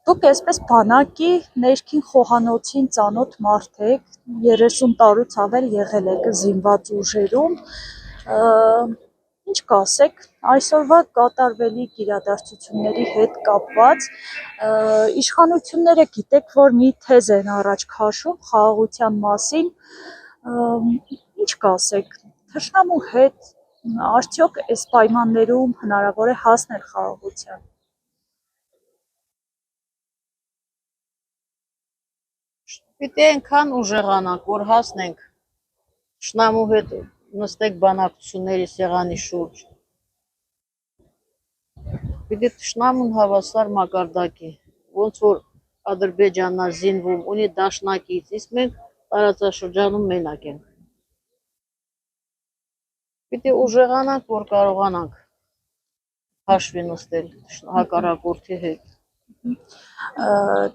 Դուք այսպես բանակի ներքին խոհանոցին ծանոթ մարդ եք, 30 տարուց ավել եղել եք զինված ուժերում, ինչ կասեք այսօրվա կատարվելիք իրադարձությունների հետ կապված, իշխանությունները գիտեք, որ մի թեզ են առաջ քաշում խաղաղության մասին, ինչ կասեք, թշնամու հետ արդյոք այս պայմաններում հնարավոր է հասնել խաղաղության։ Պիտի այնքան ուժեղանանք, որ հասնենք թշնամու հետ նստենք բանակցությունների սեղանի շուրջ։ Պիտի թշնամուն հավասար մակարդակի, ոնց որ Ադրբեջանն է զինվում, ունի դաշնակից, իսկ մենք տարածաշրջանում մենակ ենք։ Պիտի ուժեղանանք, որ կարողանանք հաշվի նստել հակառակորդի հետ։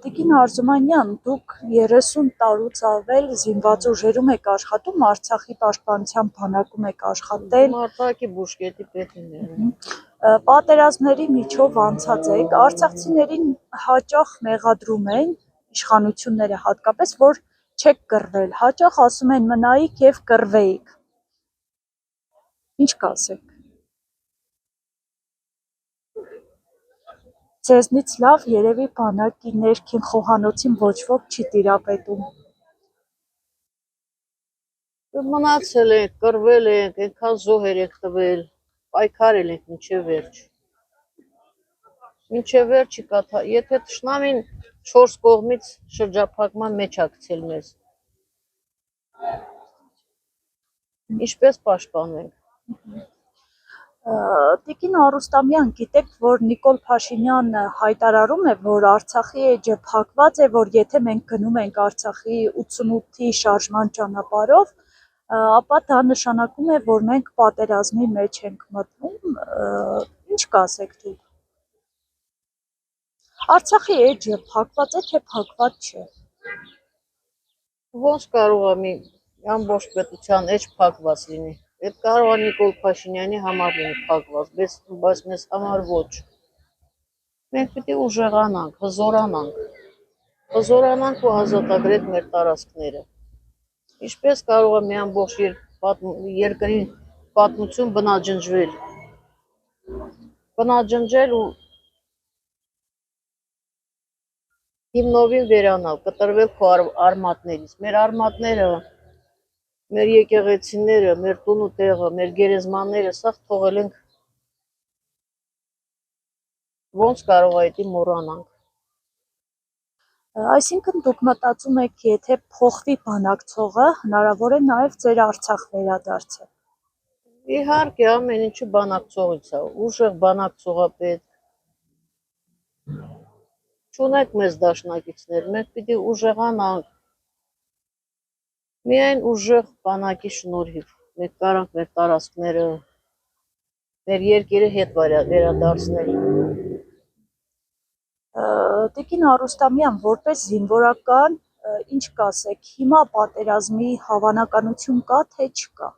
Տիկին Արզումանյան, դուք 30 տարուց ավել զինված ուժերում եք աշխատում, Արցախի պաշտպանության բանակում եք աշխատել։ Մարտակի բուժկետի պետ եմ եղել։ Պատերազմների միջով անցած եք, արցախցիներին հաճախ մեղադրում են իշխանությունները հատկապես, որ չեք կռվել, հաճախ ասում են մնայիք եւ կռվեիք։ Ինչ կասեք։ Ձեզնից լավ երևի բանակի ներքին խոհանոցին ոչ ոք չի տիրապետում։ Մնացել ենք, կռվել ենք, այնքան զոհեր ենք տվել, պայքարել ենք մինչև վերջ։ Մինչև վերջի կաթա, եթե թշնամին 4 կողմից շրջափակման մեջ է գցել մեզ։ Ինչպես պաշտպանվենք։ Տիկին Արուստամյան, գիտեք, որ Նիկոլ Փաշինյանը հայտարարում է, որ Արցախի էջը փակված է, որ եթե մենք գնում ենք Արցախի 88-ի շարժման ճանապարհով, ապա դա նշանակում է, որ մենք պատերազմի մեջ ենք մտնում, ինչ կասեք դուք։ Արցախի էջը փակված է, թե փակված չէ։ Ոնց կարող է մի ամբողջ պետության էջ փակված լինի։ Այդ կարող է Նիկոլ Փաշինյանի համար լինի փակված, բայց մեզ համար ոչ։ Մենք պիտի ուժեղանանք, հզորանանք ու ազատագրենք մեր տարածքները։ Ինչպես կարող է մի ամբողջ երկրի պատմություն բնաջնջվել։ Բնաջնջել ու հիմնովին վերանալ, կտրվել քո արմատներից։ Մեր արմատները, մեր եկեղեցիները, մեր տուն ու տեղը, մեր գերեզմանները, սա թողել ենք, ոնց կարող է դա մոռանանք։ Այսինքն դուք մտածում եք, եթե փոխվի բանակցողը, հնարավոր է նաև ձեր Արցախ վերադարձը։ Իհարկե, ամեն ինչը բանակցողից է, ուժեղ բանակցողը պետք։ Չունենք մեզ դաշնակիցներ, մենք պիտի ուժեղանանք։ Միայն ուժեղ բանակի շնորհիվ մենք կարանք մեր տարածքները, մեր երկիրը հետ վերադարձնել։ Տիկին Արուստամյան, որպես զինվորական, ինչ կասեք, հիմա պատերազմի հավանականություն կա, թե չկա։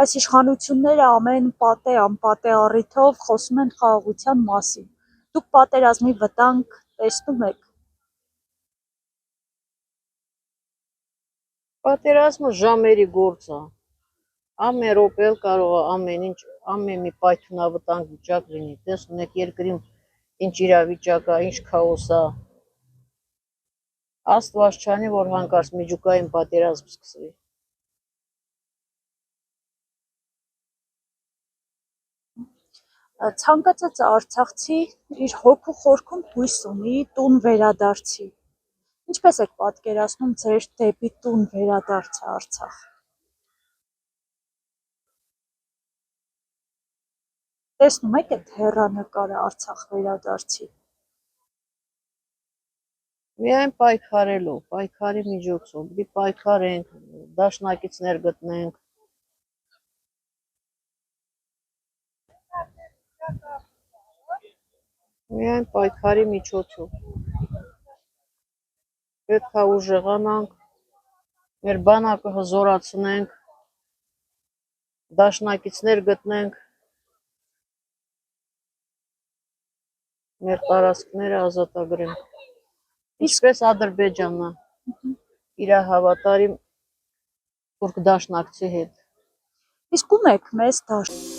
Այս իշխանությունները ամեն պատե անպատե առիթով խոսում են խաղաղության մասին։ Դուք պատերազմի վտանգ տեսնում եք։ Պատերազմը ժամերի գործ է։ Ամեն րոպե կարող է ամեն ինչ, ամեն մի պայթյունավտանգ վիճակ լինի։ Տեսնում եք երկրում ինչ իրավիճակ է, ինչ քաոս է։ Աստված չանի, որ հանկարծ միջուկային պատերազմ սկսվի։ Ցանկացած արցախցի իր հոգու խորքում հույս ունի տուն վերադարձի։ Ինչպես եք պատկերացնում ձեր դեպի տուն վերադարձը Արցախ։ Տեսնում եք այդ հեռանկարը Արցախ վերադարձի։ Միայն պայքարելով, պայքարի միջոցով, պիտի պայքարենք, դաշնակիցներ գտնենք։ Միայն պայքարի միջոցով։ Պետք է ուժեղանանք, մեր բանակը հզորացնենք, դաշնակիցներ գտնենք, մեր տարածքները ազատագրենք։ Ինչպես Ադրբեջանը իր հավատարիմ թուրք դաշնակցի հետ։ Իսկ ում եք մեծ դաշտ։